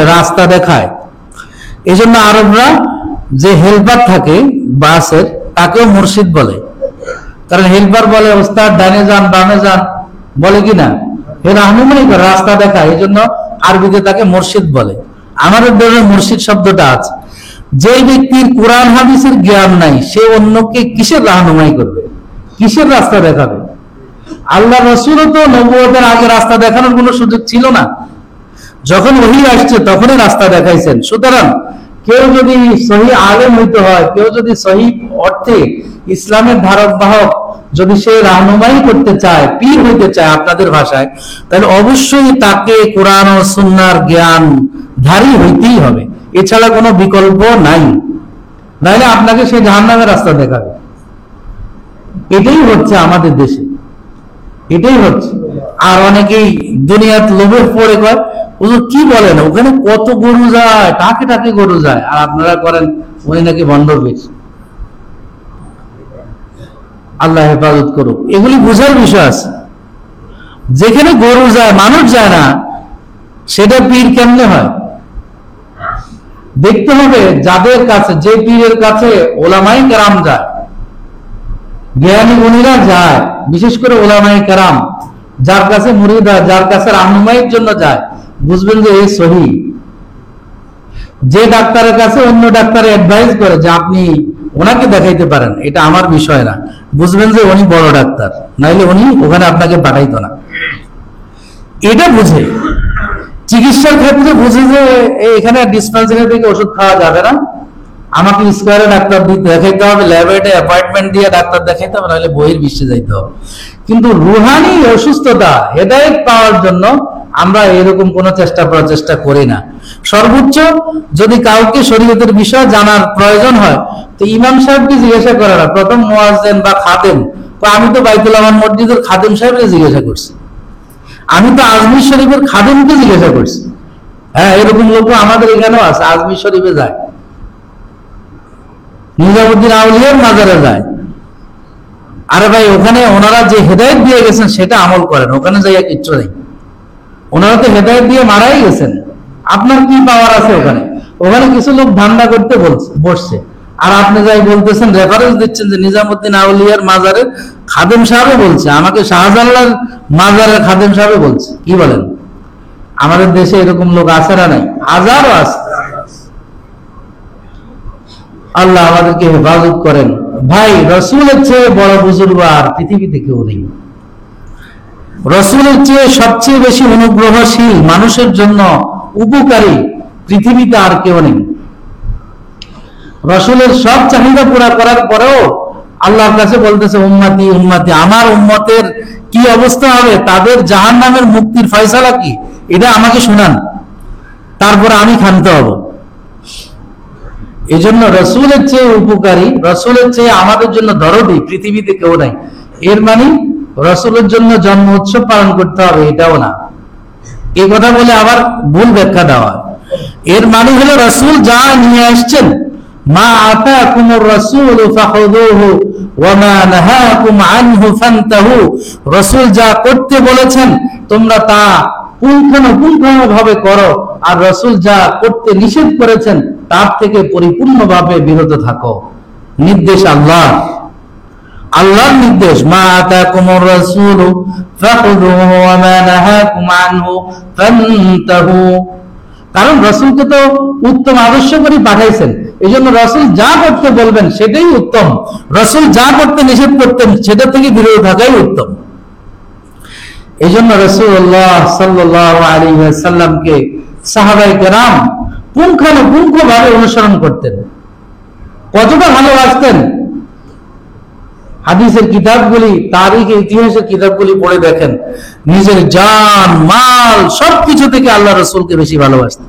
করে, রাস্তা দেখায়। এই জন্য আরবরা যে হেল্পার থাকে বাসের, তাকেও মুর্শিদ বলে। কারণ হেল্পার বলে ওস্তাদ ডানে যান বামে যান, বলে কিনা, এ রাহনুমাই করে, রাস্তা দেখায়। এই জন্য আরবিতে তাকে মুর্শিদ বলে। আমাদের দেশে মুর্শিদ শব্দটা আছে। যে ব্যক্তির কোরআন হাদিসের জ্ঞান নাই, সে অন্যকে কিসের রাহনুমাই করবে, কিসের রাস্তা দেখাবে? আল্লাহ রসুলও তো নবুয়তের আগে রাস্তা দেখানোর কোনো সুযোগ ছিল না। যখন ওহী আসছে তখনই রাস্তা দেখাইছেন। সুতরাং কেউ যদি সহি আলেম হইতে হয়, কেউ যদি সহি অর্থে ইসলামের ধারক বাহক, যদি সে রাহনুমাই করতে চায়, পীর হইতে চায় আপনাদের ভাষায়, তাহলে অবশ্যই তাকে কোরআন ও সুন্নাহর জ্ঞান ধারী হইতেই হবে। এছাড়া কোনো বিকল্প নাই। নাহলে আপনাকে সে জাহান্নামের রাস্তা দেখাবে। এটাই হচ্ছে আমাদের দেশে, এটাই হচ্ছে। আর অনেকেই দুনিয়াত লোভে পড়ে কয়, হুজুর কি বলেন, ওখানে কত গরু যায়, টাকে টাকে গরু যায়, আর আপনারা করেন উনি নাকি ভণ্ডপীর। আল্লাহ হেফাজত করুক। এগুলি বোঝার বিষয় আছে। যেখানে গরু যায়, মানুষ যায় না, সেটা পীর কেমনে হয়? দেখতে হবে যাদের কাছে, যে পীরের কাছে ওলামায়ে কেরাম যায়, জ্ঞানী গুণীরা যায়, বিশেষ করে ওলামায়ে কেরাম, যার কাছে মুরিদা, যার কাছে রাহনুমাইয়ের জন্য যায়, বুঝবেন যে এই সহি। যে ডাক্তারের কাছে অন্য ডাক্তার অ্যাডভাইস করে যে আপনি ওনাকে দেখাইতে পারেন, এটা আমার বিষয় না, বুঝবেন যে উনি বড় ডাক্তার, নাইলে উনি ওখানে আপনাকে পাঠাইতো না। এটা বুঝে। চিকিৎসার ক্ষেত্রে বুঝে যে এখানে ডিসপেন্সারি থেকে ওষুধ খাওয়া যাবে না, আমাকে স্কয়ারে ডাক্তার দেখাইতে হবে, ল্যাবরেটরি অ্যাপয়েন্টমেন্ট দিয়ে ডাক্তার দেখাইতে হবে, নাহলে বহির বিশ্বে যাইতে হবে। কিন্তু রুহানি অসুস্থতা হেদায়েত পাওয়ার জন্য আমরা এরকম কোনো প্রচেষ্টা করি না। সর্বোচ্চ যদি কাউকে শরীয়তের বিষয় জানার প্রয়োজন হয়, তো ইমাম সাহেবকে জিজ্ঞাসা করে না, প্রথম মুয়াজ্জিন বা খাদেম। আমি তো বাইতুল আমান মসজিদের খাদেম সাহেবকে জিজ্ঞাসা করছি, আমি তো আজমির শরীফের খাদেমকে জিজ্ঞাসা করছি। হ্যাঁ, এরকম লোক আমাদের এখানেও আছে, আজমির শরীফে যায়, নিজামুদ্দিন আউলিয়ার মাজারে যায়। আরে ভাই, ওখানে ওনারা যে হেদায়েত দিয়ে গেছেন সেটা আমল করেন, ওখানে যাইয়া কিচ্ছু নেই। ওনারা তো হেদায়েত দিয়ে মারাই গেছেন, আপনার কি পাওয়ার আছে ওখানে? ওখানে কিছু লোক ধান্দা করতে বসছে, আর আপনি যাই বলতেছেন, রেফারেন্স দিচ্ছেন যে নিজামুদ্দিন আউলিয়ার মাজারের খাদেম সাহেব বলছে, আমাকে শাহজালাল মাজারের খাদেম সাহেব বলছে। কি বলেন? আমাদের দেশে এরকম লোক আছে না নাই? হাজারো আছে। আল্লাহ আমাদেরকে হেফাজত করেন। ভাই, রসুলের চেয়ে বড় বুজুর্গ আর পৃথিবীতে কেউ নেই। রসুলের চেয়ে সবচেয়ে বেশি অনুগ্রহশীল, মানুষের জন্য উপকারী পৃথিবীতে আর কেউ নেই। রসুলের সব চাহিদা পুরা করার পরেও আল্লাহর কাছে বলতেছে, উম্মতি উম্মতি, আমার উম্মতের কি অবস্থা হবে, তাদের জাহান্নামের মুক্তির ফয়সালা কি, এটা আমাকে শোনান, তারপরে আমি ক্ষান্ত হব। এই জন্য রসুলের চেয়ে উপকারী, রসুলের চেয়ে আমাদের জন্য দরদি পৃথিবীতে কেউ নাই। এর মানে রসুলের জন্য জন্ম উৎসব পালন করতে হবে, এটাও না। এই কথা বলে আবার ভুল ব্যাখ্যা দেওয়া। এর মানে হলো রসুল যা নিয়ে আসছেন, মা আতাকুমুর রাসূলু ফাখুযুহু ওয়া মা নাহাকুম আনহু ফান্তাহু, রসুল যা করতে বলেছেন তোমরা তা পুঙ্খানুপুঙ্খভাবে করো, আর রসুল যা করতে নিষেধ করেছেন তার থেকে পরিপূর্ণভাবে বিরত থাকো। নির্দেশ আল্লাহর নির্দেশ, মা আতাকুমুর রাসূলু ফাখুযুহু ওয়া মা নাহাকুম আনহু ফান্তাহু। কারণ রসুলকে তো উত্তম আদর্শ করে পাঠাইছেন, এই জন্য রসুল যা করতে বলবেন সেটাই উত্তম, রসুল যা করতে নিষেধ করতেন সেটা থেকে বিরত থাকাই উত্তম। এই জন্য রাসূলুল্লাহ সাল্লাল্লাহু আলাইহি ওয়াসাল্লামকে সাহাবায়ে কেরাম পুঙ্খানুপুঙ্খভাবে অনুসরণ করতেন, কতটা ভালোবাসতেন। হাদিসের কিতাবগুলি, তারিখে ইতিহাসের কিতাবগুলি পড়ে দেখেন, নিজের জান মাল সবকিছু থেকে আল্লাহ রাসূলকে বেশি ভালোবাসতেন।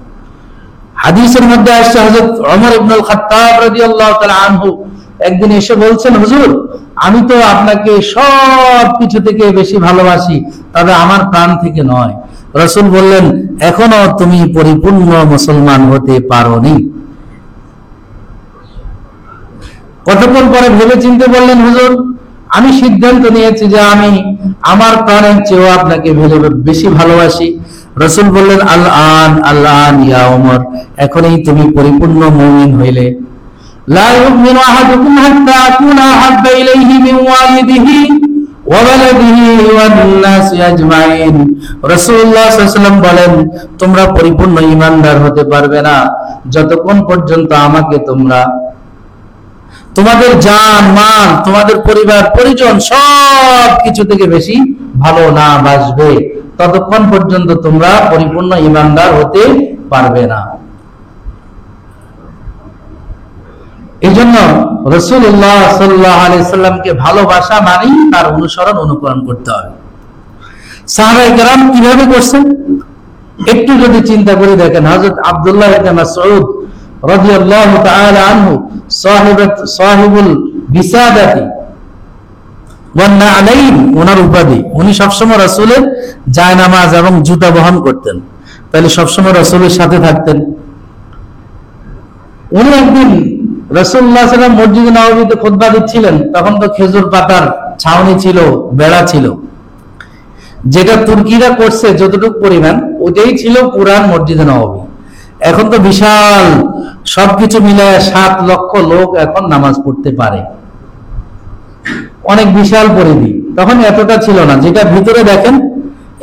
হাদিসের মধ্যে আসছে, হযরত ওমর ইবনুল খাত্তাব রাদিয়াল্লাহু তাআলা আনহু একদিন এসে বলছেন, হুজুর আমি তো আপনাকে সব কিছু থেকে বেশি ভালোবাসি, তবে আমার প্রাণ থেকে নয়। রাসূল বললেন, এখনো তুমি পরিপূর্ণ মুসলমান হতে পারোনি। কতক্ষণ পরে ভেবে চিন্তে বললেন, হুজুর আমি সিদ্ধান্ত নিয়েছি যে আমি আমার প্রাণের চেয়েও আপনাকে বেশি ভালোবাসি। রাসূল বললেন, আল আন আল আন ইয়া ওমর, এখনই তুমি পরিপূর্ণ মুমিন হইলে। লা ইউমিনু আহাদুকুম হাত্তা আকুনা আহাব্বা ইলাইহি মিন ওয়ালিদিহি ওয়া ওয়ালাদিহি ওয়ান নাসি আজমাইন। রাসূলুল্লাহ সাল্লাল্লাহু আলাইহি ওয়াসাল্লাম বলেন, তোমরা পরিপূর্ণ ঈমানদার হতে পারবে না যতক্ষণ পর্যন্ত আমাকে তোমরা তোমাদের জান মাল, তোমাদের পরিবার পরিজন সব কিছু থেকে বেশি ভালো না বাসবে, ততক্ষণ পর্যন্ত তোমরা পরিপূর্ণ ঈমানদার হতে পারবে না। এই জন্য রাসূলুল্লাহ সাল্লাল্লাহু আলাইহি সাল্লামকে ভালোবাসা মানেই তার অনুসরণ অনুকরণ করতে হবে। সাহাবায়ে কেরাম কিভাবে করছেন একটু যদি চিন্তা করে দেখেন। হযরত আব্দুল্লাহ ইবনে মাসউদ রাদিয়াল্লাহু তাআলা আনহু সাহিবুল বিসাদাতি ওয়ান নালাইন, ওনার উপাধি। উনি সবসময় রাসূলের জায়নামাজ এবং জুতা বহন করতেন, তাহলে সবসময় রাসূলের সাথে থাকতেন। উনি একদিন রাসূলুল্লাহ সাল্লাল্লাহু আলাইহি ওয়াসাল্লাম মসজিদে নববীতে খুতবা দিচ্ছিলেন, তখন তো খেজুর পাতার ছাউনি ছিল, বেড়া ছিল, যেটা তুর্কিরা করছে যতটুকু পরিমাণ, ওইটাই ছিল পুরান মসজিদে নববী। এখন তো বিশাল, সবকিছু মিলায় 7 লক্ষ লোক এখন নামাজ পড়তে পারে, অনেক বিশাল পরিধি। তখন এতটা ছিল না, যেটা ভিতরে দেখেন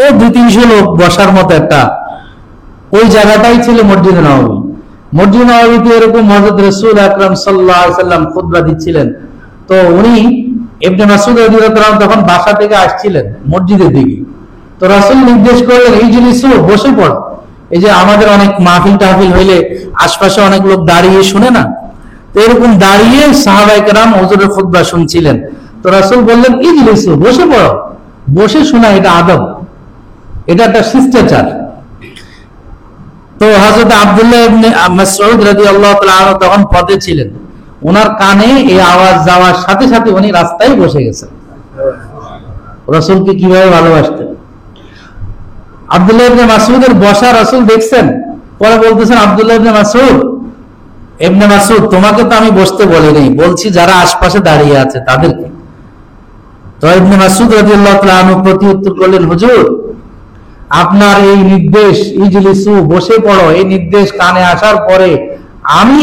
এই 200-300 লোক বসার মতো একটা, ওই জায়গাটাই ছিল মসজিদে নববী। মসজিদ নববীতে এরকম হযরত রাসূল আকরাম সাল্লাল্লাহু আলাইহি ওয়াসাল্লাম খুতবা দিচ্ছিলেন, তো উনি ইবনে মাসউদ রাদিয়াল্লাহু আনহু তখন বাসা থেকে আসছিলেন মসজিদের দিকে। তো রাসূল নির্দেশ করলেন, ইজলিসু, বসে পড়ো। এই যে আমাদের অনেক মাহফিল টাহফিল হইলে আশপাশে অনেক লোক দাঁড়িয়ে শুনে না, তো এরকম দাঁড়িয়ে সাহাবায়ে কেরাম হুজুরের খুতবা শুনছিলেন। তো রাসূল বললেন, ইজলিসু, বসে পড়ো। বসে শোনা এটা আদব, এটা একটা শিষ্টাচার। তো হযরত আব্দুল্লাহ ইবনে মাসউদ রাদিয়াল্লাহু তাআলা আনহু তখন পথে ছিলেন, ওনার কানে এই আওয়াজ যাওয়ার সাথে সাথে উনি রাস্তায় বসে গেছেন। রাসূলকে কিভাবে ভালোবাসতেন। আব্দুল্লাহ ইবনে মাসউদের বসা রাসূল দেখছেন, পরে বলতেছেন, আব্দুল্লাহ ইবনে মাসউদ, তোমাকে তো আমি বসতে বলিনি, বলছি যারা আশপাশে দাঁড়িয়ে আছে তাদেরকে। তো ইবনে মাসউদ রাদিয়াল্লাহু তাআলা আনহু প্রতি উত্তর করলেন, হুজুর, আপনার এই নির্দেশ, ইজলিসু, বসে পড়ো, এই নির্দেশ কানে আসার পরে আমি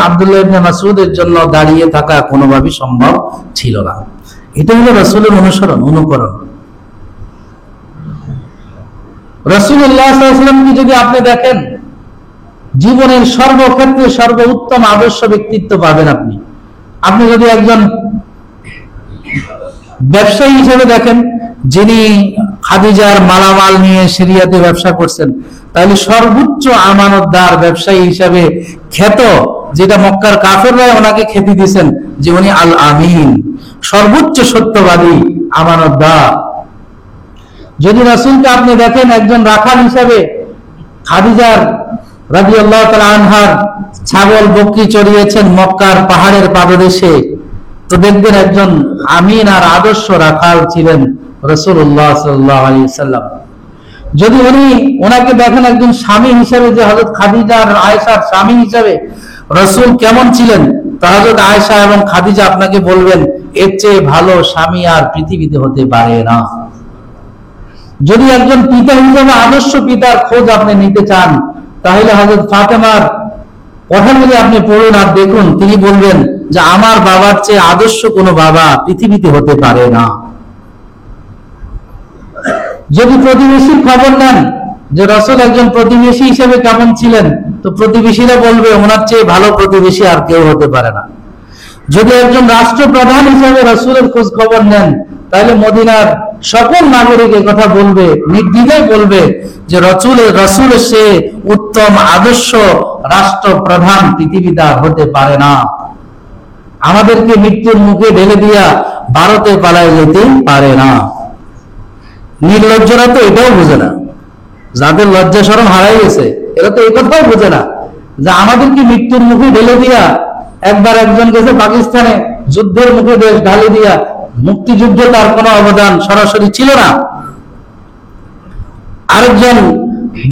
আব্দুল্লাহ ইবনে মাসউদের জন্য দাঁড়িয়ে থাকা কোনোভাবেই সম্ভব ছিল না। এটা হলো রাসূলের অনুসরণ অনুকরণ। রাসূলুল্লাহ সাল্লাল্লাহু আলাইহি ওয়াসাল্লামকে যদি আপনি দেখেন, জীবনের সর্বক্ষেত্রে সর্বোত্তম আদর্শ ব্যক্তিত্ব পাবেন আপনি। আপনি যদি একজন ব্যবসায়ী হিসেবে দেখেন, যিনি খাদিজার মালামাল নিয়ে সিরিয়াতে ব্যবসা করছেন, তাহলে সর্বোচ্চ আমানতদার ব্যবসায়ী হিসেবে খ্যাত, যেটা মক্কার কাফেররা ওনাকে খ্যাতি দিয়েছেন যে উনি আল আমিন, সর্বোচ্চ সত্যবাদী, আমানতদার। যদি রাসূলকে আপনি দেখেন একজন রাখাল হিসেবে, খাদিজার রাদিয়াল্লাহু তাআলা আনহার ছাগল বকরি চড়িয়েছেন মক্কার পাহাড়ের পাদদেশে, তো দেখবেন একজন আমিন আর আদর্শ রাখাল ছিলেন রাসূলুল্লাহ সাল্লাল্লাহু আলাইহি ওয়াসাল্লাম। যদি ওনাকে দেখেন একজন স্বামী হিসেবে, যে হযরত খাদিজা আর আয়েশার স্বামী হিসেবে রাসূল কেমন ছিলেন, তা হযরত আয়েশা এবং খাদিজা আপনাকে বলবেন, এর চেয়ে ভালো স্বামী আর পৃথিবীতে হতে পারে না। যদি একজন পিতা হিসেবে আদর্শ পিতার খোঁজ আপনি নিতে চান, তাহলে হযরত ফাতেমার কথা যদি আপনি পড়ুন আর দেখুন, তিনি বলবেন যে আমার বাবার চেয়ে আদর্শ কোনো বাবা পৃথিবীতে হতে পারে না। যদি প্রতিবেশীর খবর নেন যে রাসূল একজন প্রতিবেশী হিসেবে কেমন ছিলেন, তো প্রতিবেশীরা বলবে ওনার চেয়ে ভালো প্রতিবেশী আর কেউ হতে পারে না। যদি একজন রাষ্ট্রপ্রধান হিসেবে রাসূলের খোঁজ খবর নেন, তাহলে মদিনার সকল নাগরিক কথা বলবে, নির্দ্বিধায় বলবে যে রাসূলের সে উত্তম আদর্শ রাষ্ট্রপ্রধান পৃথিবীতে হতে পারে না। আমাদেরকে মৃত্যুর মুখে ঢেলে দিয়া ভারতে পালায় যেতে পারে না। নির্লজ্জরা তো এটাও বোঝে না, যাদের লজ্জা শরম হারাই গেছে, এরা তো এই কথাও বোঝে না যে আমাদেরকে মৃত্যুর মুখে ঢেলে দিয়া, একবার একজন গেছে পাকিস্তানে যুদ্ধের মুখে দেশ ঢালি দিয়া, মুক্তিযুদ্ধে তার কোনো অবদান সরাসরি ছিল না। আরেকজন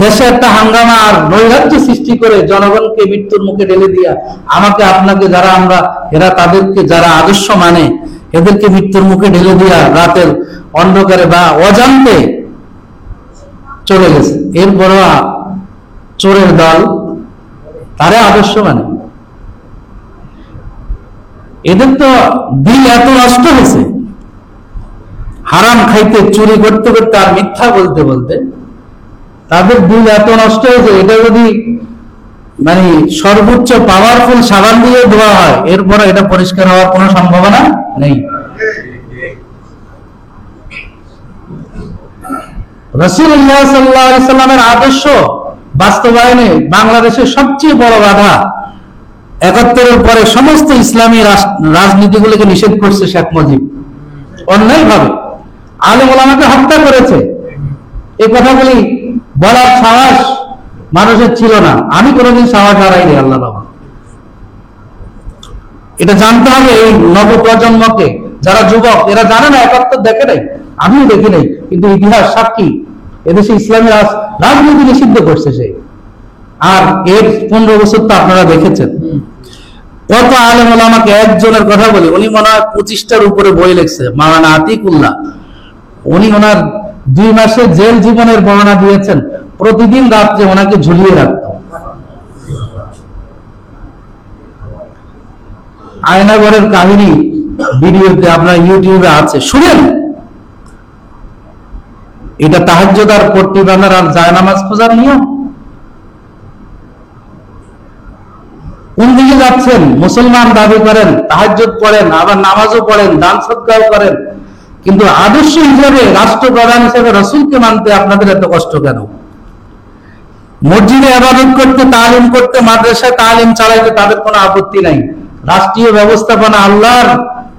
দেশে একটা হাঙ্গামা আর নৈরাজ্য সৃষ্টি করে জনগণকে মৃত্যুর মুখে ঢেলে দিয়া, আমাকে আপনাকে যারা এরা তাদেরকে যারা আদর্শ মানে, এদেরকে মৃত্যুর মুখে ঢেলে দিয়া রাতের অন্ধকারে বা অজান্তে চলে গেছে, এরপরও চোরের দল তারে আদর্শ মানে। এদের তো দিল এত নষ্ট হয়েছে, হারাম খাইতে, চুরি করতে করতে আর মিথ্যা বলতে বলতে তাদের দিল এত নষ্ট হয়েছে, এটা যদি মানে সর্বোচ্চ পাওয়ারফুল সাবান দিয়ে ধোয়া হয়, এরপরে এটা পরিষ্কার হওয়ার কোনো সম্ভাবনা নেই। রাসূলুল্লাহ সাল্লাল্লাহু আলাইহি সাল্লামের আদর্শ বাস্তবায়নে বাংলাদেশের সবচেয়ে বড় বাধা, ৭১-এর পরে সমস্ত ইসলামী রাজনীতিগুলোকে নিষেধ করছে শেখ মুজিব অন্যায় ভাবে, আলেম ওলামাকে হত্যা করেছে। এই কথাগুলি বলার সাহস মানুষের ছিল না, আমি কোনোদিন সাহস হারাইনি, আল্লাহ রহমান। এটা জানতে হবে এই নবপ্রজন্মকে, যারা যুবক এরা জানে না, ৭১ দেখে নাই, আমিও দেখি নাই, কিন্তু ইতিহাস সাক্ষী এদেশে ইসলামী রাজনীতি নিষিদ্ধ করছে সে। আর এর 15 বছর তো আপনারা দেখেছেন কত আলেম ওলামাকে, একজনের কথা বলি, উনি মনে হয় 25টার উপরে বই লিখছে, মাওলানা আতিকুল্লাহ। উনি ওনার 2 মাসের জেল জীবনের বর্ণনা দিয়েছেন, প্রতিদিন রাত্রে ওনাকে ঝুলিয়ে রাখত। আয়নাঘরের কাহিনী ভিডিওতে আপনার ইউটিউবে আছে, শুনেন। এটা তাহাজ্জুদ আর পট্টি বাঁধার আর জায়নামাজ খোঁজার নিয়ম? কোন দিকে যাচ্ছেন? মুসলমান দাবি করেন, তাহাজ্জুদ পড়েন, আবার নামাজও পড়েন, দান সদকাও করেন, কিন্তু আদর্শ হিসেবে, রাষ্ট্রপ্রধান হিসেবে রাসূলকে মানতে আপনাদের এত কষ্ট কেন? মসজিদে ইবাদত করতে, তালিম করতে, মাদ্রাসায় তালিম চালাইতে তাদের কোনো আপত্তি নাই। রাষ্ট্রীয় ব্যবস্থাপনা আল্লাহর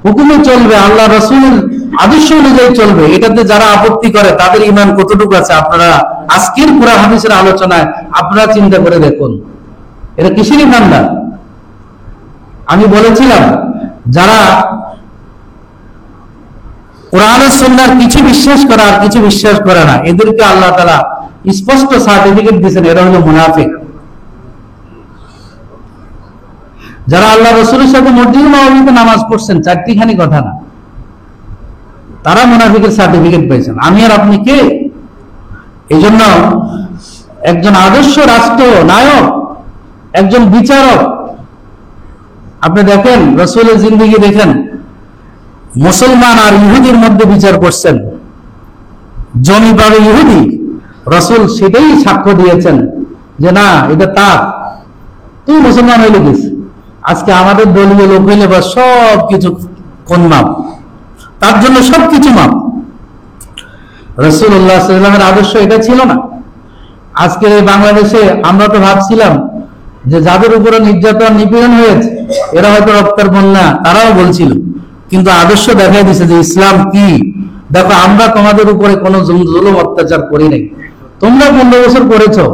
হুকুমে চলবে, আল্লাহ রাসূলের আদর্শ অনুযায়ী চলবে, এটাতে যারা আপত্তি করে তাদের ঈমান কতটুকু আছে আপনারা আজকের কুরআন হাদিসের আলোচনায় আপনারা চিন্তা করে দেখুন। এটা কিসের ইমানদার? আমি বলেছিলাম যারা কোরআন ও সুন্নাহর কিছু বিশ্বাস করে আর কিছু বিশ্বাস করে না, এদেরকে আল্লাহ তাআলা স্পষ্ট সার্টিফিকেট দিয়েছেন, এরা হলো মুনাফিক। যারা আল্লাহ রাসূলের সাথে মসজিদে নববীতে নামাজ পড়ছেন, 4টিখানি কথা না, তারা মুনাফিকের সার্টিফিকেট পেয়েছেন। আমি আর আপনি কে? এই জন্য একজন আদর্শ রাষ্ট্র নায়ক, একজন বিচারক, আপনি দেখেন রাসূলের জিন্দেগি দেখেন, মুসলমান আর ইহুদির মধ্যে বিচার করছেন, জমি পাবে ইহুদি, রাসূল সেটাই সাক্ষ্য দিয়েছেন যে না এটা তার, তুই মুসলমান হইলে দিস। আজকে আমাদের দলীয় লোক হইলে বা সব কিছু কোন মাপ, তার জন্য সবকিছু মাপ। রাসূলুল্লাহ সাল্লাল্লাহু আলাইহি ওয়াসাল্লামের আদর্শ এটা ছিল না। আজকে বাংলাদেশে আমরা তো ভাবছিলাম যে যাদের উপরে নির্যাতন নিপীড়ন হয়েছে এরা হয়তো রক্তের বন্যা, তারাও বলছিল, কিন্তু আদর্শ দেখাই দিছে যে ইসলাম কি। দেখো, আমরা তোমাদের উপরে কোনো জুলুম অত্যাচার করি নাই, তোমরা 15 বছর করেছো,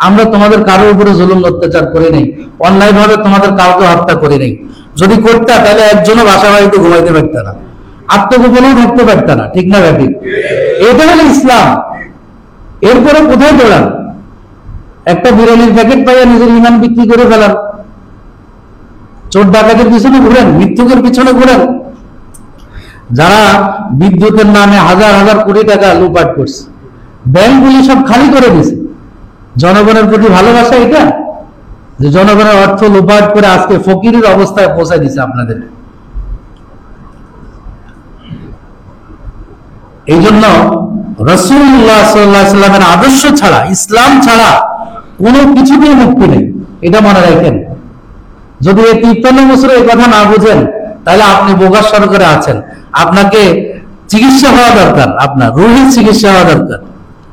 আমরা তোমাদের কারোর উপরে জুলুম অত্যাচার করি নাই, অন্যায় ভাবে তোমাদের কাউকে হত্যা করি নাই। যদি করতে তাহলে একজনও বাসা বাড়িতে ঘুমাইতে পারত না, আত্মগোপনেও থাকতে পারত না, ঠিক না ব্যাপী? এটা হলো ইসলাম। এরপরে কোথায় দৌড়ান? একটা বিরিয়ানির প্যাকেট পাইয়া নিজের ইমান বিক্রি করে ফেলান, চোর ডাকাতের পিছনে ঘুরেন, মৃত্যুকের পিছনে ঘুরেন। যারা বিদ্যুতের নামে হাজার হাজার কোটি টাকা লুটপাট করছে, ব্যাংকগুলি সব খালি করে দিছে, জনগণের প্রতি ভালোবাসা এটা? যে জনগণের অর্থ লুটপাট করে আজকে ফকিরের অবস্থায় পৌঁছায় দিছে আপনাদের। এই জন্য রাসূলুল্লাহ সাল্লাল্লাহু আলাইহি ওয়াসাল্লামের আদর্শ ছাড়া, ইসলাম ছাড়া কোনো কিছুতেই মুক্তি নেই, এটা মনে রাখেন। যদি এই 53 বছরে এই কথা না বুঝেন তাহলে আপনি বোগার সরকারে আছেন, আপনাকে চিকিৎসা হওয়া দরকার, আপনার রুহের চিকিৎসা হওয়া দরকার।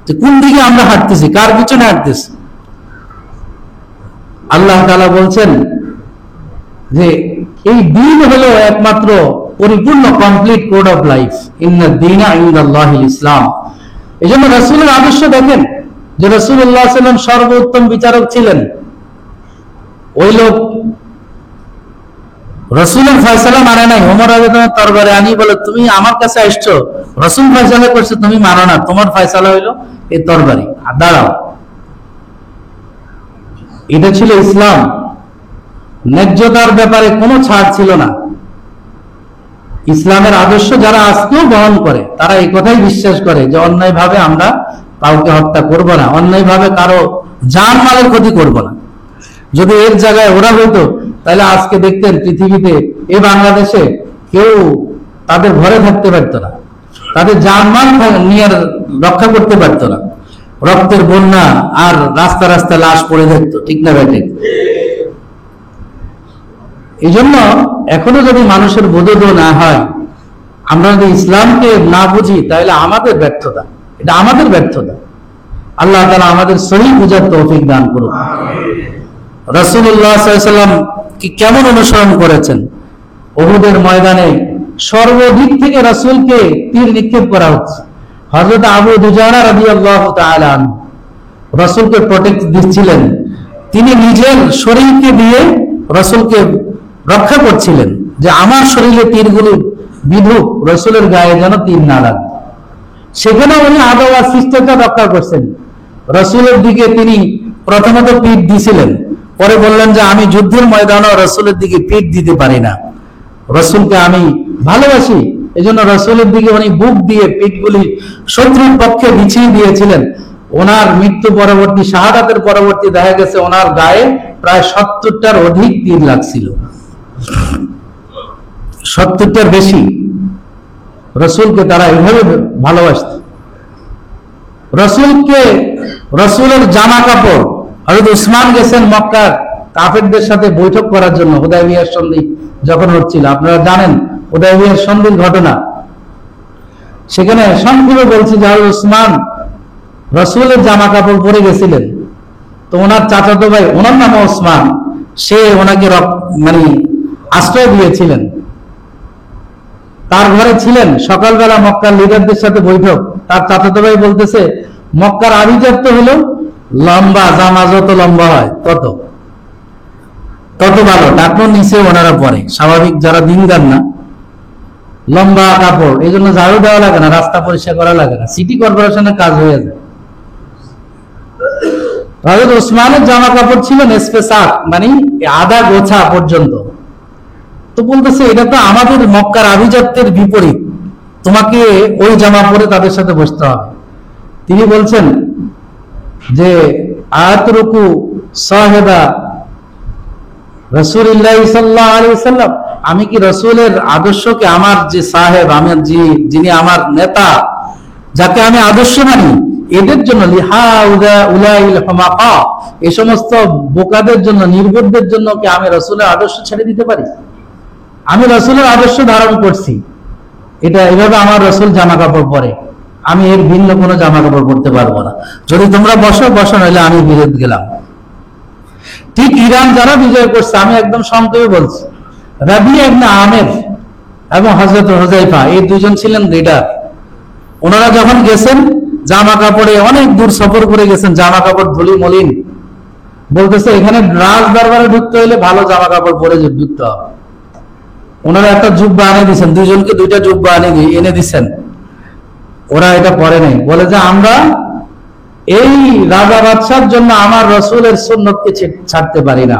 যে কোন দিকে আমরা হাঁটতেছি, কার পিছনে হাঁটতেছি? আল্লাহ তাআলা বলছেন যে এই দিন হলো একমাত্র পরিপূর্ণ কমপ্লিট কোড অফ লাইফ, ইন্নাদ দীনা ইনদাল্লাহিল ইসলাম। এই জন্য রাসূলের আদর্শ দেখেন যে রাসূলুল্লাহ সাল্লাল্লাহু আলাইহি ওয়াসাল্লাম সর্বোত্তম বিচারক ছিলেন। ওই লোক রাসূলের ফয়সালা মানে নাই, ওমর রাদিয়াল্লাহু তরবারে আনি বলে তুমি আমার কাছে আসছো, রাসূল ফয়সালা করছে তুমি মানো না, তোমার ফয়সালা হইলো এই তরবারি, দাঁড়াও। এটা ছিল ইসলাম। ন্যায্যতার ব্যাপারে কোনো ছাড় ছিল না। ইসলামের আদর্শ যারা আজকেও বহন করে তারা এই কথাই বিশ্বাস করে যে অন্যায় ভাবে আমরা কাউকে হত্যা করব না, অন্যায়ভাবে কারো জানমালের ক্ষতি করব না। যদি এর জায়গায় ওরা হইতো তাহলে আজকে দেখতেন পৃথিবীতে এ বাংলাদেশে কেউ তাদের ঘরে থাকতে পারতো না, তাদের জানমাল নিয়ে রক্ষা করতে পারতো না। রক্তের বন্যা আর রাস্তা রাস্তা লাশ পড়ে থাকতো, ঠিক না বেটে? এই জন্য এখনো যদি মানুষের বোধোদয় না হয়, আমরা যদি ইসলামকে না বুঝি, তাহলে আমাদের ব্যর্থতা, এটা আমাদের ব্যর্থতা। আল্লাহ তাআলা আমাদের সহিহ বুঝার তৌফিক দান করুন। রাসূলুল্লাহ সাল্লাল্লাহু আলাইহি ওয়াসাল্লাম কি কেমন অনুসরণ করেছেন? উহুদের ময়দানে সর্বদিক থেকে রাসূলকে তীর নিক্ষেপ করা হচ্ছে। হযরত আবু দুজানা রাদিয়াল্লাহু তাআলা আনহু রাসূলকে প্রোটেক্ট দিচ্ছিলেন, তিনি নিজের শরীরকে দিয়ে রাসূলকে রক্ষা করছিলেন যে আমার শরীরে তীরগুলো বিধুক, রাসূলের গায়ে যেন তীর না লাগে। সেখানে উনি আদব আর শিষ্টাচার রক্ষা করছেন। রাসূলের দিকে তিনি প্রথমত পিঠ দিছিলেন, পরে বললেন যে আমি যুদ্ধের ময়দানে রাসূলের দিকে পিঠ দিতে পারি না, রাসূলকে আমি ভালোবাসি, এজন্য রাসূলের দিকে উনি বুক দিয়ে পিঠগুলি শত্রুর পক্ষে বিছিয়ে দিয়েছিলেন। ওনার মৃত্যু পরবর্তী, শাহাদাতের পরবর্তী দেখা গেছে ওনার গায়ে প্রায় 70টার অধিক তীর লাগছিল, 70টার বেশি। রাসূলকে তারা এভাবে ভালোবাসত। রাসূলকে, রাসূলের জামা কাপড়, হযরত উসমান গেছেন মক্কার কাফেরদের সাথে বৈঠক করার জন্য, হুদায়বিয়ার সন্ধি যখন হচ্ছিল, আপনারা জানেন হুদায়বিয়ার সন্ধির ঘটনা। সেখানে সংক্ষেপে বলছি যে হযরত উসমান রাসূলের জামা কাপড় পরে গেছিলেন, তো ওনার চাচাতো ভাই, ওনার নাম ওসমান, সে ওনাকে মানে আশ্রয় দিয়েছিলেন, তার ঘরে ছিলেন। সকালবেলা মক্কার লিডারদের সাথে বৈঠক, তার চাচাতো ভাই বলতেছে মক্কার আভিজাত্য হলো লম্বা জামা, যত লম্বা হয় তত তত ভালো, তারপর নিচে ওনারা পরে, স্বাভাবিক যারা দিনদার না, লম্বা কাপড়, এই জন্য ঝাড়ু দেওয়া লাগে না, রাস্তা পরিষ্কার করা লাগে না, সিটি কর্পোরেশনের কাজ হয়ে যায়। হযরত উসমানের জামা কাপড় ছিল নেসফে মানে আধা গোছা পর্যন্ত। তো বলতেছে এটা তো আমাদের মক্কার আভিজাত্যের বিপরীত, তোমাকে ওই জামা পরে তাদের সাথে বসতে হবে। তিনি বলছেন যে আতরুকু সাহেবা রাসূলুল্লাহ সাল্লাল্লাহু আলাইহি ওয়াসাল্লাম, আমি কি রাসূলের আদর্শকে, আমার যে সাহেব, আমার যিনি আমার নেতা, যাকে আমি আদর্শ মানি, এদের জন্য এই সমস্ত বোকাদের জন্য, নির্বোধদের জন্য কি আমি রাসূলের আদর্শ ছেড়ে দিতে পারি? আমি রাসূলের আদর্শ ধারণ করছি, এটা এভাবে আমার রাসূল জামা কাপড় পরে, আমি এর ভিন্ন কোনো জামা কাপড় পরতে পারবো না। যদি তোমরা বসো বসো, নইলে আমি বিরোধ গেলাম। ঠিক ইরান যারা বিজয় করছে, আমি একদম সংক্ষেপে বলছি, রাবিয়া ইবনে আমির এবং হযরত হুযায়ফা, এই দুজন ছিলেন লিডার। ওনারা যখন গেছেন জামা কাপড়ে, অনেক দূর সফর করে গেছেন, জামা কাপড় ধুলি মলিন, বলতেছে এখানে রাজ দরবারে ঢুকতে হলে ভালো জামা কাপড় পরে ঢুকতে হবে। ওনারা একটা জুব্বা এনে দিচ্ছেন, দুজনকে দুইটা জুব্বা এনে দিচ্ছেন, ওরা এটা পরে নাই। বলে যে আমরা এই রাজা বাদশার জন্য আমার রাসূলের সুন্নতকে ছাড়তে পারি না,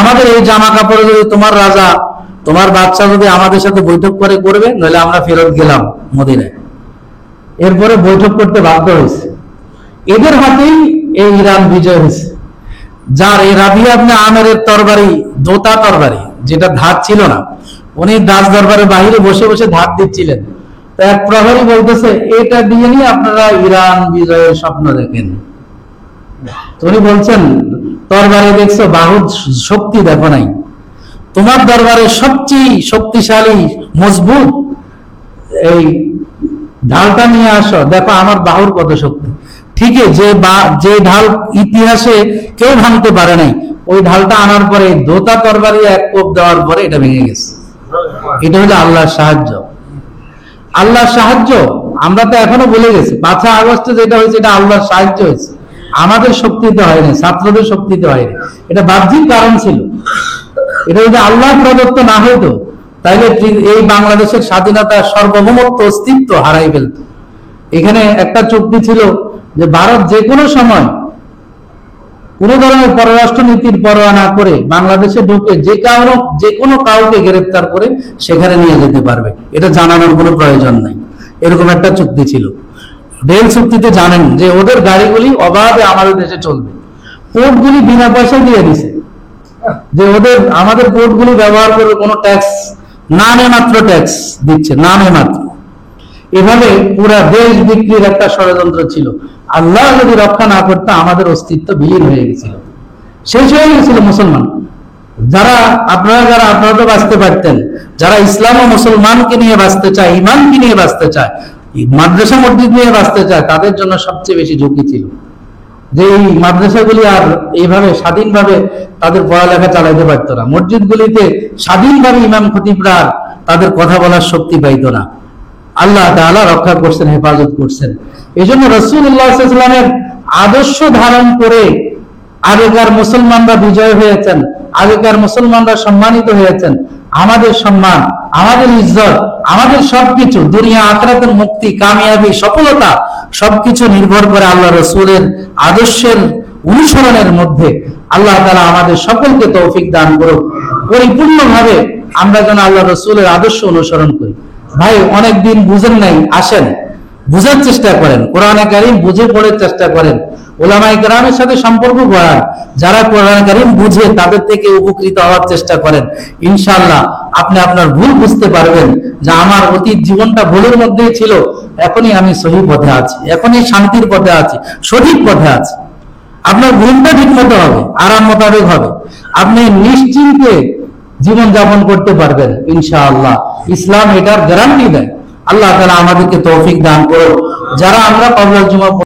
আমাদের এই জামা কাপড়ে যদি তোমার রাজা, তোমার বাদশা যদি আমাদের সাথে বৈঠক করে করবে, নইলে আমরা ফেরত গেলাম মদিনায়। এরপরে বৈঠক করতে বাধ্য হয়েছে, এদের হাতেই এই ইরান বিজয় হয়েছে। যার এই রাবিয়া ইবনে আমিরের তরবারি, দোতা তরবারি, যেটা ধার ছিল না, উনি রাজ দরবারের বাইরে বসে বসে ধার দিচ্ছিলেন। তো এক প্রহরী বলতেছে এটা দিয়ে নিয়ে আপনারা ইরান বিজয়ের স্বপ্ন দেখেন। তো উনি বলছেন তরবারি দেখছো, বাহুর শক্তি দেখো নাই, তোমার দরবারে সবচেয়ে শক্তিশালী মজবুত এই ঢালটা নিয়ে আসো, দেখো আমার বাহুর কত শক্তি। ঠিকই, যে ঢাল ইতিহাসে কেউ ভাঙতে পারে নাই, ওই ঢালটা আনার পরে, দোতা তরবারি এক কোপ দেওয়ার পরে এটা ভেঙে গেছে। এটা হলো আল্লাহর সাহায্য। আল্লাহর সাহায্য আমরা তো এখনো বলে গেছি, 5 আগস্টে যেটা হয়েছে এটা আল্লাহর সাহায্য হয়েছে, আমাদের শক্তিতে হয়নি, ছাত্রদের শক্তিতে হয়নি, এটা বাহ্যিক কারণ ছিল। এটা যদি আল্লাহ প্রদত্ত না হইতো, তাইলে এই বাংলাদেশের স্বাধীনতা, সার্বভৌমত্ব, অস্তিত্ব হারাই ফেলত। এখানে একটা চুক্তি ছিল যে ভারত যে কোনো সময় কোন ধরনের পররাষ্ট্র নীতির পরোয়া না করে বাংলাদেশে ঢুকে যে কোনো কাউকে গ্রেফতার করে সেখানে নিয়ে যেতে পারবে, এটা জানানোর কোনো প্রয়োজন নাই। এরকম একটা চুক্তি ছিল। রেল চুক্তিতে জানেন যে ওদের গাড়িগুলি অবাধে আমাদের দেশে চলবে, পোর্টগুলি বিনা পয়সা দিয়ে দিছে, যে ওদের আমাদের পোর্টগুলি ব্যবহার করে কোনো ট্যাক্স, নামে মাত্র ট্যাক্স দিচ্ছে, নামে মাত্র। এভাবে পুরা দেশ বিক্রির একটা ষড়যন্ত্র ছিল। আল্লাহ যদি রক্ষা না করতে আমাদের অস্তিত্ব বিলীন হয়ে গেছিল, শেষ হয়ে গেছিল মুসলমান। আপনারা তো বাঁচতে পারতেন, যারা ইসলাম ও মুসলমানকে নিয়ে বাঁচতে চায়, ইমানকে নিয়ে বাঁচতে চায়, মাদ্রাসা মসজিদ নিয়ে বাঁচতে চায়, তাদের জন্য সবচেয়ে বেশি ঝুঁকি ছিল যে এই মাদ্রাসাগুলি আর এইভাবে স্বাধীনভাবে তাদের পড়ালেখা চালাইতে পারতো না, মসজিদগুলিতে স্বাধীনভাবে ইমাম খতিবরা তাদের কথা বলার শক্তি পাইতো না। আল্লাহ তাআলা রক্ষা করছেন, হেফাজত করছেন। এই জন্য রাসূলুল্লাহ সাল্লাল্লাহু আলাইহি ওয়াসাল্লামের আদর্শ ধারণ করে আগেকার মুসলমানরা বিজয় হয়েছেন, আগেকার মুসলমানরা সম্মানিত হয়েছেন। আমাদের সম্মান, আমাদের ইজ্জত, আমাদের সবকিছু, দুনিয়া আখিরাতের মুক্তি, কামিয়াবি, সফলতা সবকিছু নির্ভর করে আল্লাহ রাসূলের আদর্শের অনুসরণের মধ্যে। আল্লাহ তাআলা আমাদের সকলকে তৌফিক দান করুক, পরিপূর্ণভাবে আমরা যেন আল্লাহ রাসূলের আদর্শ অনুসরণ করি। ভাই, অনেকদিন বুঝেন নাই, আসেন বুঝার চেষ্টা করেন, কোরআনে কারীম বুঝে পড়ার চেষ্টা করেন, উলামায়ে কেরামের সাথে সম্পর্ক করার, যারা কোরআনে কারীম বুঝে তাদের থেকে উপকৃত হওয়ার চেষ্টা করেন। ইনশাআল্লাহ আপনি আপনার ভুল বুঝতে পারবেন যে আমার অতীত জীবনটা ভুলের মধ্যেই ছিল, এখনই আমি সহি পথে আছি, এখনই শান্তির পথে আছি, সঠিক পথে আছি। আপনার ভুলটা ঠিক মতো হবে, আরাম মোতাবেক হবে, আপনি নিশ্চিন্তে জীবন যাপন করতে পারবেন ইনশাআল্লাহ। ইসলাম এটার গ্যারান্টি দেয়। আল্লাহ তাআলা আমাদেরকে তৌফিক দান করুন। যারা আমরা ক্বাবলাল জুমা